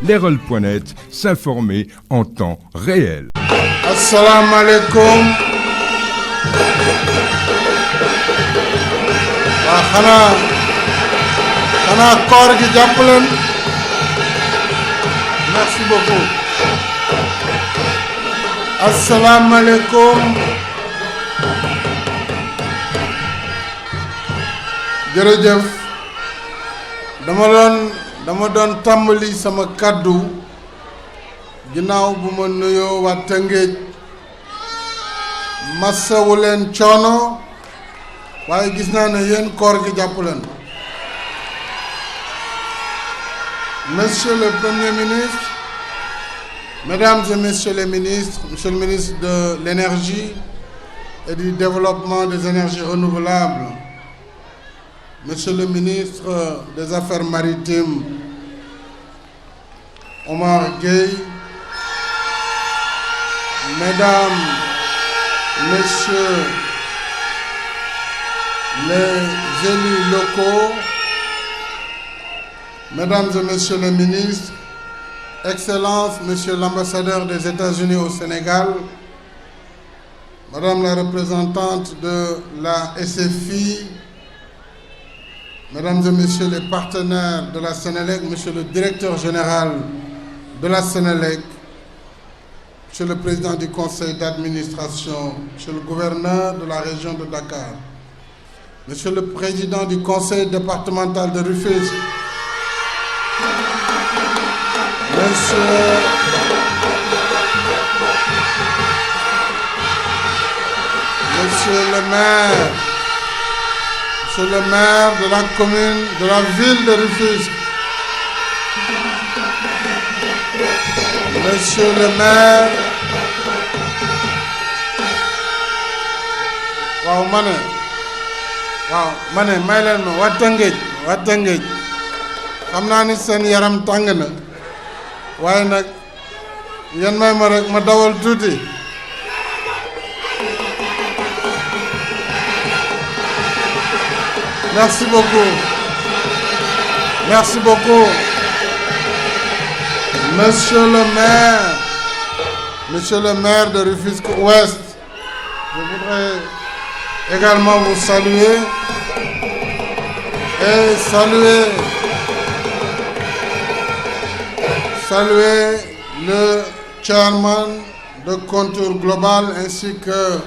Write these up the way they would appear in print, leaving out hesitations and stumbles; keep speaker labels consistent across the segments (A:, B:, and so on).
A: Leral.net, s'informer en temps réel.
B: Assalamu alaikum. Xanaa koor gi jàpp leen. Merci beaucoup. Assalamu alaikum. Jërëjëf. dama doon tàmbali sama kàddu ginnaaw bu ma nuyoo waa Tëngéej masawu leen coono waaye gis naa ne yéen koor gi jàpp leen. Monsieur le Premier ministre, Mesdames et Messieurs les ministres, Monsieur le ministre de l'Énergie et du Développement des énergies renouvelables, Monsieur le ministre des Affaires maritimes, Omar Gueye, Mesdames, Messieurs les élus locaux, Mesdames et Messieurs les ministres, Excellences, Monsieur l'ambassadeur des États-Unis au Sénégal, Madame la représentante de la SFI, Mesdames et Messieurs les partenaires de la Sénélec, Monsieur le directeur général de la Sénélec, Monsieur le président du conseil d'administration, Monsieur le gouverneur de la région de Dakar, Monsieur le président du conseil départemental de Rufisque, Monsieur le maire de la commune, de la ville de Rufisque, Monsieur le maire, ma ne may leen ma waa Tëngéej xam naa ni seen yaram tàng na waaye nag yéen may ma rek ma dawal tuuti. Merci beaucoup. Merci beaucoup. Monsieur le maire de Rufisque Ouest, je voudrais également vous saluer et saluer le chairman de Contour Global ainsi que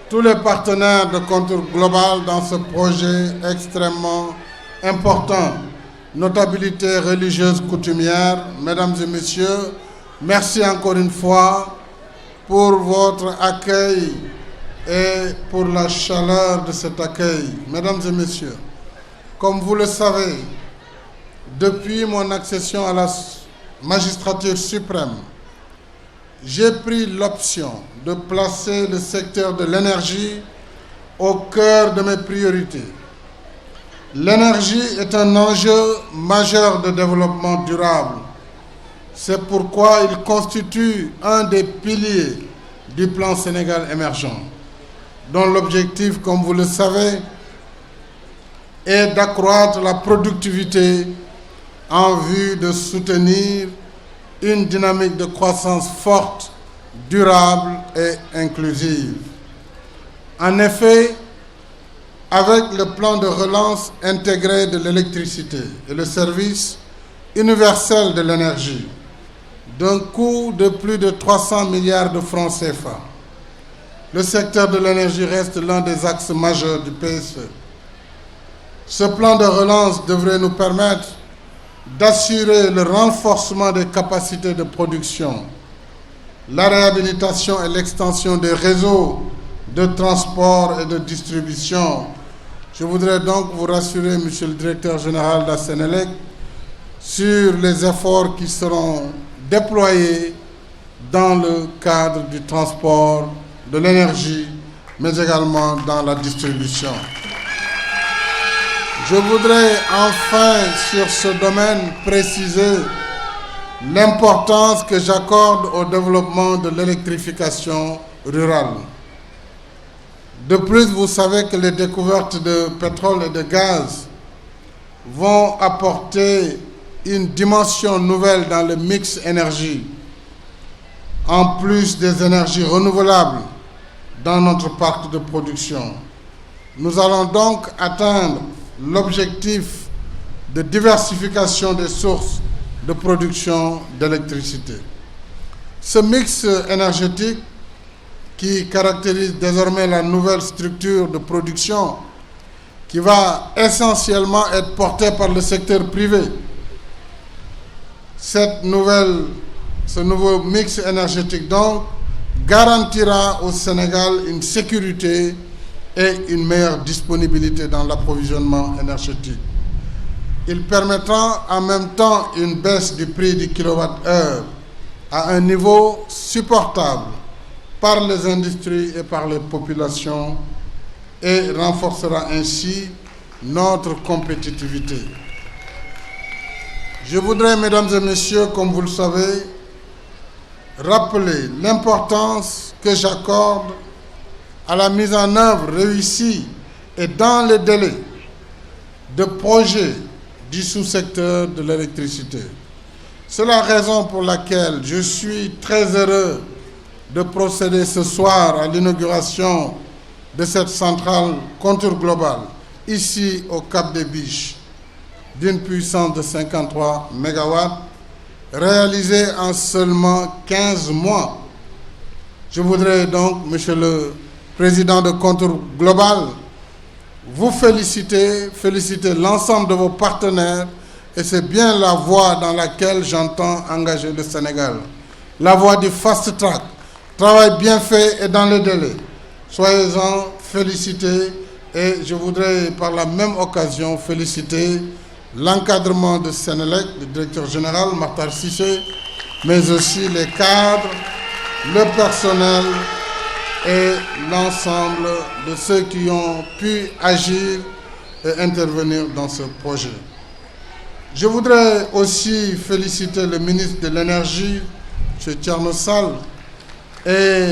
B: tous les partenaires de Contour Global dans ce projet extrêmement important. Notabilité religieuse coutumière, Mesdames et Messieurs, merci encore une fois pour votre accueil et pour la chaleur de cet accueil. Mesdames et Messieurs, comme vous le savez, depuis mon accession à la magistrature suprême, j'ai pris l'option de placer le secteur de l'énergie au cœur de mes priorités. L'énergie est un enjeu majeur de développement durable. C'est pourquoi il constitue un des piliers du plan Sénégal émergent, dont l'objectif, comme vous le savez, est d'accroître la productivité en vue de soutenir une dynamique de croissance forte, durable et inclusive. En effet, avec le plan de relance intégré de l'électricité et le service universel de l'énergie, d'un coût de plus de 300 milliards de francs CFA, le secteur de l'énergie reste l'un des axes majeurs du PSE. Ce plan de relance devrait nous permettre d'assurer le renforcement des capacités de production, la réhabilitation et l'extension des réseaux de transport et de distribution. Je voudrais donc vous rassurer, Monsieur le directeur général de la Sénélec, sur les efforts qui seront déployés dans le cadre du transport, de l'énergie, mais également dans la distribution. Je voudrais enfin, sur ce domaine, préciser l'importance que j'accorde au développement de l'électrification rurale. De plus, vous savez que les découvertes de pétrole et de gaz vont apporter une dimension nouvelle dans le mix énergie, en plus des énergies renouvelables dans notre parc de production. Nous allons donc atteindre l'objectif de diversification des sources de production d'électricité. Ce mix énergétique qui caractérise désormais la nouvelle structure de production qui va essentiellement être portée par le secteur privé. Ce nouveau mix énergétique donc garantira au Sénégal une sécurité et une meilleure disponibilité dans l'approvisionnement énergétique. Il permettra en même temps une baisse du prix du kilowattheure à un niveau supportable par les industries et par les populations et renforcera ainsi notre compétitivité. Je voudrais, mesdames et messieurs, comme vous le savez, rappeler l'importance que j'accorde à la mise en œuvre réussie et dans les délais de projets du sous-secteur de l'électricité. C'est la raison pour laquelle je suis très heureux de procéder ce soir à l'inauguration de cette centrale Contour Global, ici au Cap des Biches, d'une puissance de 53 MW, réalisée en seulement 15 mois. Je voudrais donc, Monsieur le Président de Contour Global, vous féliciter l'ensemble de vos partenaires, et c'est bien la voie dans laquelle j'entends engager le Sénégal. La voie du fast track, travail bien fait et dans le délai. Soyez-en félicités, et je voudrais par la même occasion féliciter l'encadrement de Sénélec, le directeur général Makhtar Cissé, mais aussi les cadres, le personnel et l'ensemble de ceux qui ont pu agir et intervenir dans ce projet. Je voudrais aussi féliciter le ministre de l'Énergie, M. Thierno Sall, et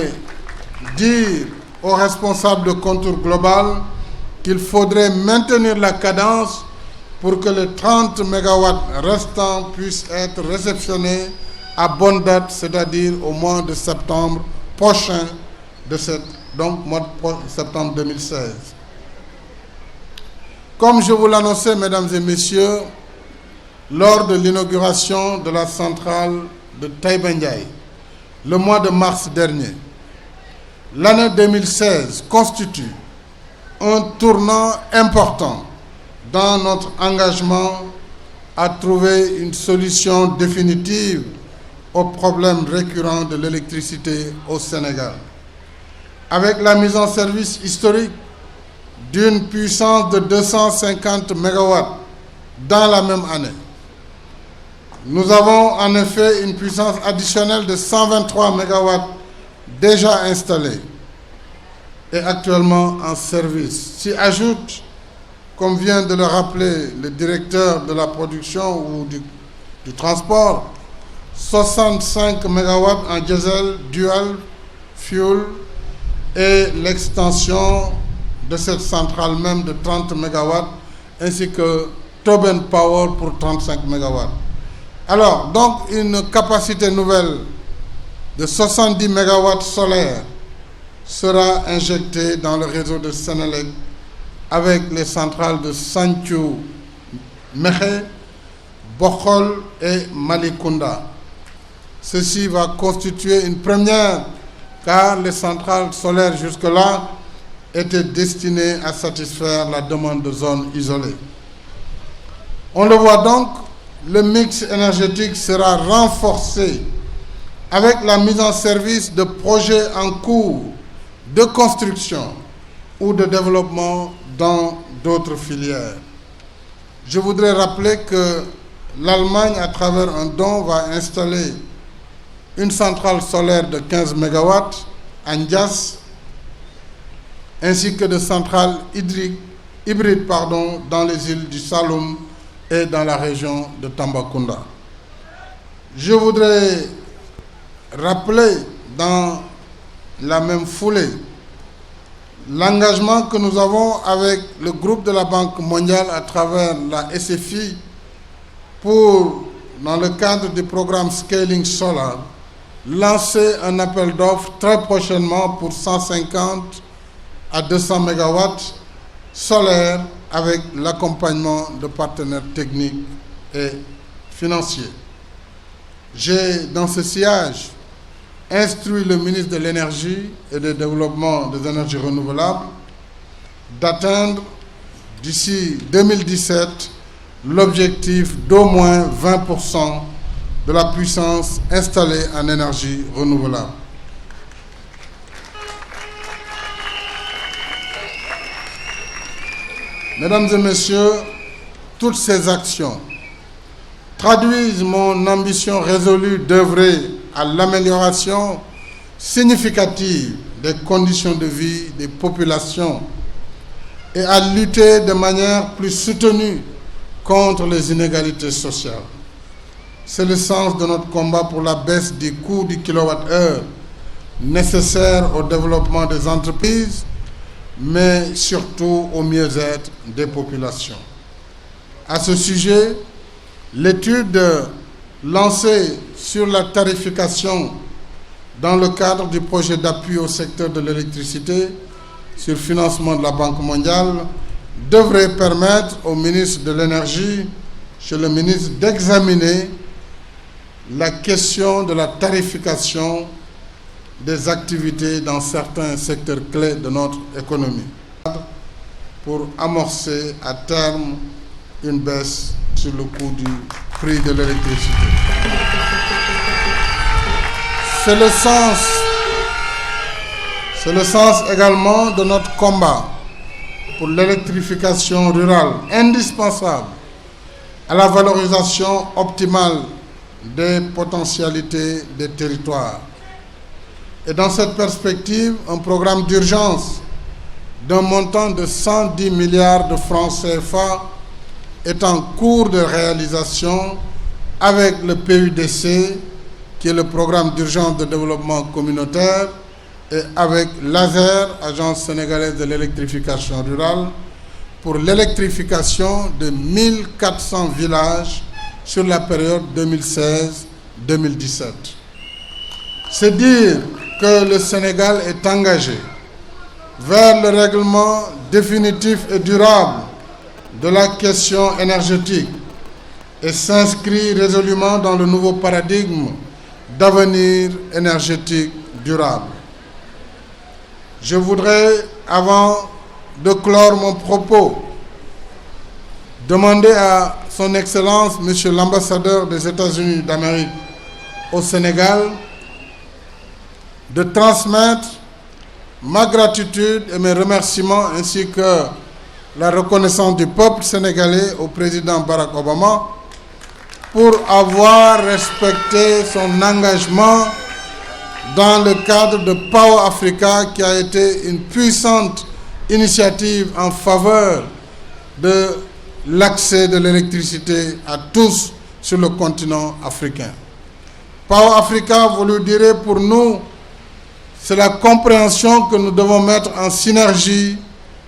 B: dire aux responsables de Contour Global qu'il faudrait maintenir la cadence pour que les 30 MW restants puissent être réceptionnés à bonne date, c'est-à-dire au mois de septembre prochain, donc mois de septembre 2016. Comme je vous l'annonçais, mesdames et messieurs, lors de l'inauguration de la centrale de Taïba Ndiaye, le mois de mars dernier, l'année 2016 constitue un tournant important dans notre engagement à trouver une solution définitive aux problèmes récurrents de l'électricité au Sénégal. Avec la mise en service historique d'une puissance de 250 MW dans la même année, nous avons en effet une puissance additionnelle de 123 MW déjà installée et actuellement en service. S'y ajoute, comme vient de le rappeler le directeur de la production ou du transport, 65 MW en diesel dual fuel et l'extension de cette centrale même de 30 MW ainsi que Tobin Power pour 35 MW. Alors, donc, une capacité nouvelle de 70 MW solaires sera injectée dans le réseau de Sénélec avec les centrales de Santhiou, Mékhé, Bokhol et Malicounda. Ceci va constituer une première car les centrales solaires jusque-là étaient destinées à satisfaire la demande de zones isolées. On le voit donc, le mix énergétique sera renforcé avec la mise en service de projets en cours de construction ou de développement dans d'autres filières. Je voudrais rappeler que l'Allemagne, à travers un don, va installer une centrale solaire de 15 MW à Ndias, ainsi que de centrales hybrides dans les îles du Saloum et dans la région de Tambacounda. Je voudrais rappeler dans la même foulée l'engagement que nous avons avec le groupe de la Banque mondiale à travers la SFI pour, dans le cadre du programme Scaling Solar, lancer un appel d'offres très prochainement pour 150 à 200 MW solaires avec l'accompagnement de partenaires techniques et financiers. J'ai, dans ce sillage, instruit le ministre de l'Énergie et du Développement des énergies renouvelables d'atteindre d'ici 2017 l'objectif d'au moins 20% de la puissance installée en énergie renouvelable. Mesdames et messieurs, toutes ces actions traduisent mon ambition résolue d'œuvrer à l'amélioration significative des conditions de vie des populations et à lutter de manière plus soutenue contre les inégalités sociales. C'est le sens de notre combat pour la baisse du coût du kilowattheure nécessaire au développement des entreprises, mais surtout au mieux-être des populations. À ce sujet, l'étude lancée sur la tarification dans le cadre du projet d'appui au secteur de l'électricité sur financement de la Banque mondiale devrait permettre au ministre de l'Énergie, chez le ministre, d'examiner la question de la tarification des activités dans certains secteurs clés de notre économie pour amorcer à terme une baisse sur le coût du prix de l'électricité. C'est le sens également de notre combat pour l'électrification rurale, indispensable à la valorisation optimale des potentialités des territoires. Et dans cette perspective, un programme d'urgence d'un montant de 110 milliards de francs CFA est en cours de réalisation avec le PUDC, qui est le programme d'urgence de développement communautaire, et avec l'ASER, Agence sénégalaise de l'électrification rurale, pour l'électrification de 1400 villages sur la période 2016-2017. C'est dire que le Sénégal est engagé vers le règlement définitif et durable de la question énergétique et s'inscrit résolument dans le nouveau paradigme d'avenir énergétique durable. Je voudrais, avant de clore mon propos, demander à son Excellence, Monsieur l'ambassadeur des États-Unis d'Amérique au Sénégal, de transmettre ma gratitude et mes remerciements ainsi que la reconnaissance du peuple sénégalais au président Barack Obama pour avoir respecté son engagement dans le cadre de Power Africa, qui a été une puissante initiative en faveur de l'accès de l'électricité à tous sur le continent africain. Power Africa, vous le direz, pour nous, c'est la compréhension que nous devons mettre en synergie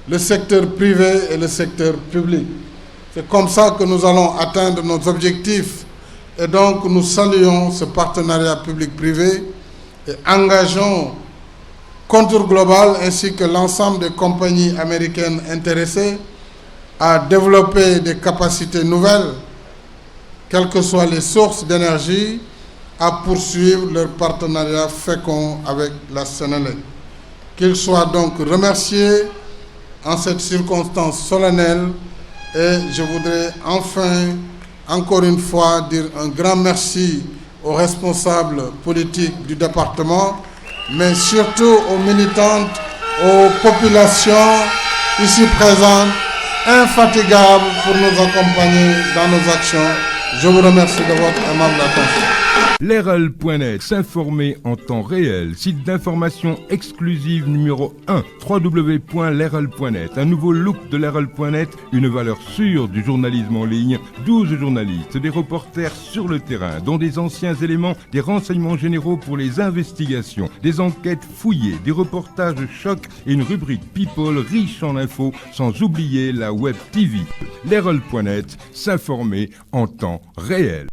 B: le secteur privé et le secteur public. C'est comme ça que nous allons atteindre nos objectifs. Et donc, nous saluons ce partenariat public-privé et engageons Contour Global ainsi que l'ensemble des compagnies américaines intéressées à développer des capacités nouvelles, quelles que soient les sources d'énergie, à poursuivre leur partenariat fécond avec la Sénélec. Qu'ils soient donc remerciés en cette circonstance solennelle, et je voudrais enfin, encore une fois, dire un grand merci aux responsables politiques du département, mais surtout aux militantes, aux populations ici présentes, infatigables pour nous accompagner dans nos actions. Je vous remercie de votre aimable attention.
A: L'RL.net, s'informer en temps réel, site d'information exclusive numéro 1, www.l'RL.net, un nouveau look de l'RL.net, une valeur sûre du journalisme en ligne, 12 journalistes, des reporters sur le terrain, dont des anciens éléments, des renseignements généraux pour les investigations, des enquêtes fouillées, des reportages choc et une rubrique People riche en infos, sans oublier la Web TV. L'RL.net, s'informer en temps réel.